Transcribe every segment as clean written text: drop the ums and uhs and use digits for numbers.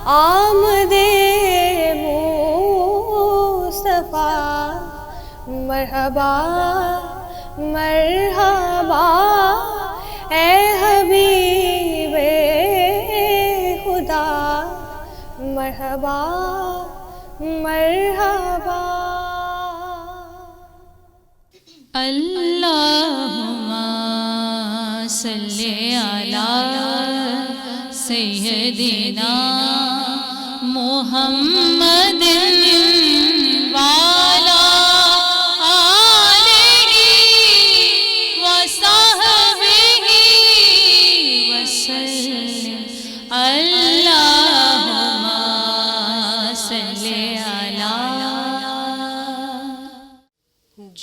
آمد مصطفیٰ مرحبا مرحبا اے حبیب خدا مرحبا مرحبا. اللہم صلی علی سیدنا محمد وعلی آلہ وصحبہ وسلم. اللہم صلی علی.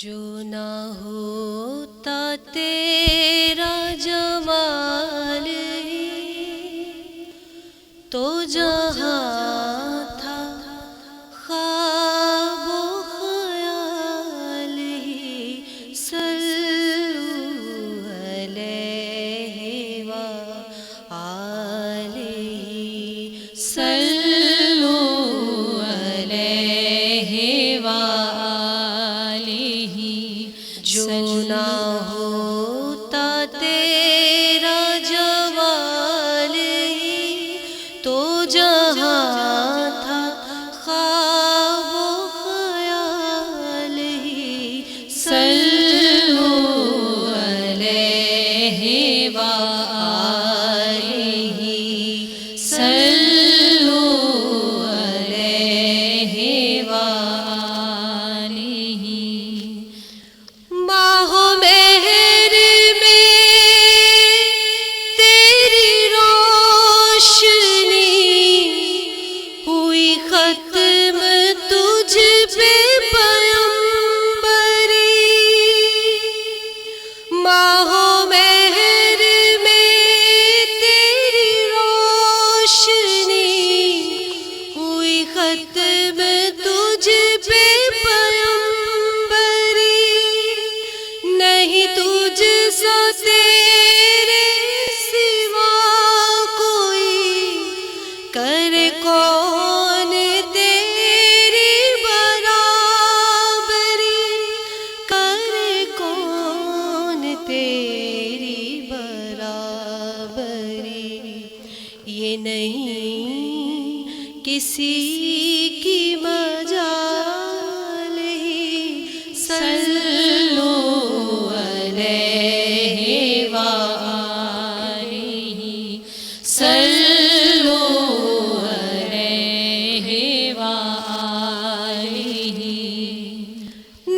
جو نہ ہوتا تیرا جمال ہی تو جہاں تھا خواب و خیال ہی. صلو علیہ وآلہ صلو علیہ وآلہ. جو نہ ہوتا تیرا جمال ہی تو جہاں تھا خواب و خیال ہی. صلو علیہ وآلہ صلو علیہ وآلہ. ماہ مہر میں تیری روشنی ہوئی ختم تجھ پہ پیمبری. ماہ مہر میں تیری روشنی ہوئی ختم تجھ پہ پیمبری. نہیں تجھ سا تیرے سوا کوئی کر کون تیری برابری. کر کون تیری برابری. یہ نہیں کسی کی مجال ہی. صلو علیہ وآلہ صلو علیہ وآلہ.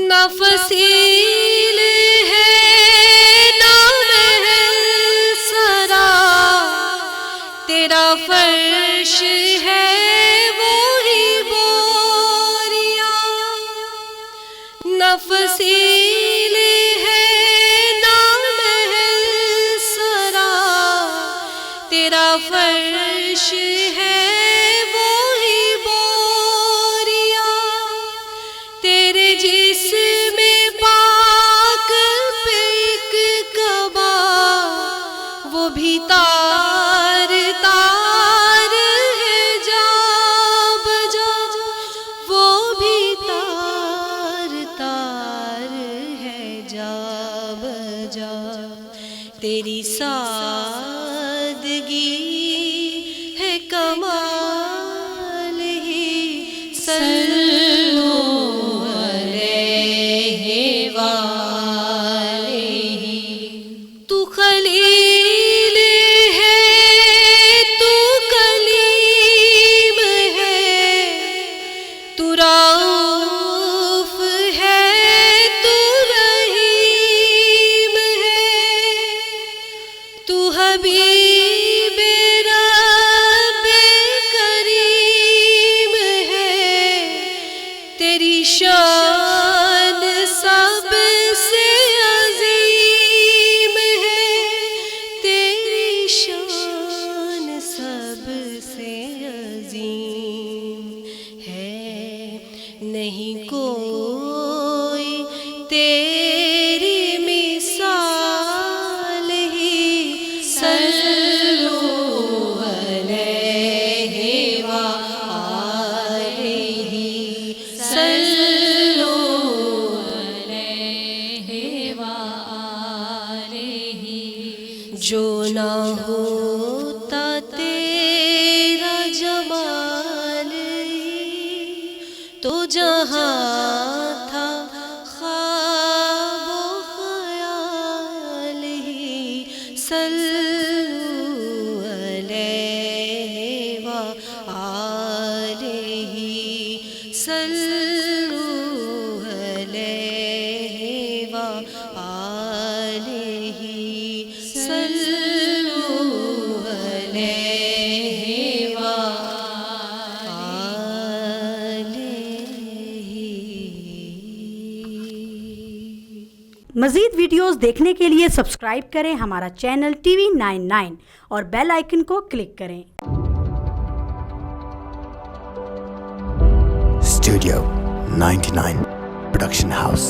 نفسیل ہے نام ہے سرا تیرا فرش ہے وہی بوریا. نفسیل ہے نام ہے سرا تیرا فرش ہے وہی بوریا. تیرے جسم پاک پہ ایک کعبہ وہ بھی تار تار ہے جا بجا. وہ بھی تار تار ہے جا بجا. تیری سادگی ہے کمال ہی. صلو علیہ وآلہ. تو خلیل ہے تو کلیم ہے تو رؤوف ہے تو رحیم ہے. تو حبیب رب کریم ہے. تیری شان سب سے عظیم ہے. تیری شان سب سے عظیم ہے. نہیں کوئی تیری مثال ہی. صلو علیہ جہاں تھا خواب و خیال ہی صلو علیہ وآلہ صلو علیہ وآلہ صلو علیہ مزید ویڈیوز دیکھنے کے لیے سبسکرائب کریں ہمارا چینل ٹی وی 99 اور بیل آئیکن کو کلک کریں۔ Studio 99 Production House.